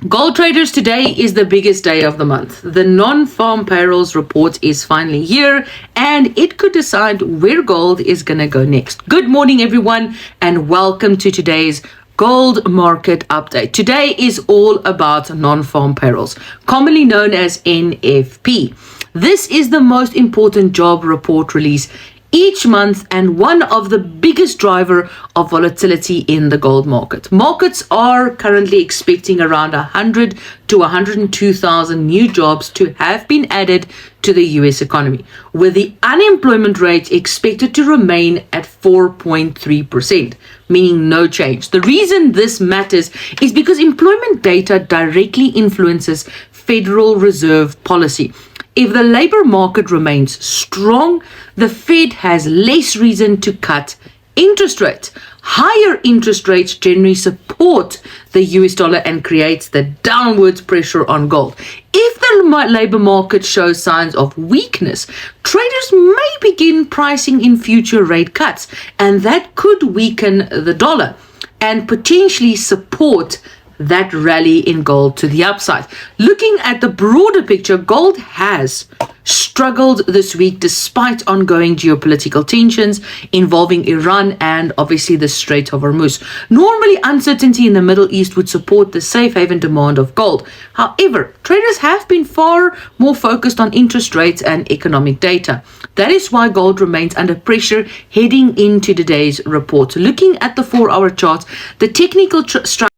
Gold traders, today is the biggest day of the month. The non-farm payrolls report is finally here, and it could decide where gold is going to go next. Good morning, everyone, and welcome to today's gold market update. Today is all about non-farm payrolls, commonly known as NFP. This is the most important job report release each month and one of the biggest driver of volatility in the gold market. Markets are currently expecting around 100 to 102,000 new jobs to have been added to the US economy, with the unemployment rate expected to remain at 4.3%, meaning no change. The reason this matters is because employment data directly influences Federal Reserve policy. If the labor market remains strong, the Fed has less reason to cut interest rates. Higher interest rates generally support the US dollar and creates the downward pressure on gold. If the labor market shows signs of weakness, traders may begin pricing in future rate cuts, and that could weaken the dollar and potentially support that rally in gold to the upside. Looking at the broader picture, gold has struggled this week despite ongoing geopolitical tensions involving Iran and obviously the Strait of Hormuz. Normally, uncertainty in the Middle East would support the safe haven demand of gold. However, traders have been far more focused on interest rates and economic data. That is why gold remains under pressure heading into today's report. Looking at the 4-hour chart, the technical structure,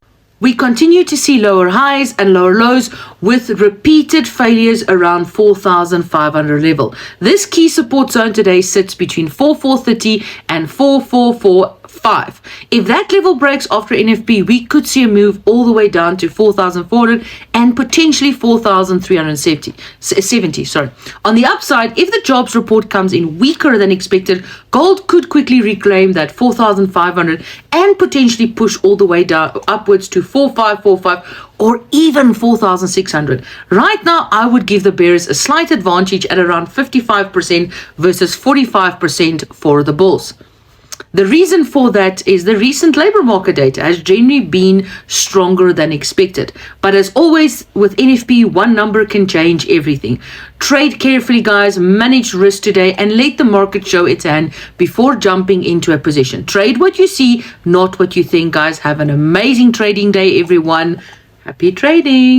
we continue to see lower highs and lower lows with repeated failures around 4,500 level. This key support zone today sits between 4,430 and 4,445. If that level breaks after NFP, we could see a move all the way down to 4,400 and potentially 4,370. On the upside, if the jobs report comes in weaker than expected, gold could quickly reclaim that 4,500 and potentially push all the way down upwards to 4,545 or even 4,600. Right now, I would give the bears a slight advantage at around 55% versus 45% for the bulls. The reason for that is the recent labor market data has generally been stronger than expected. But as always, with NFP, one number can change everything. Trade carefully, guys, manage risk today, and let the market show its hand before jumping into a position. Trade what you see, not what you think, guys. Have an amazing trading day, everyone. Happy trading.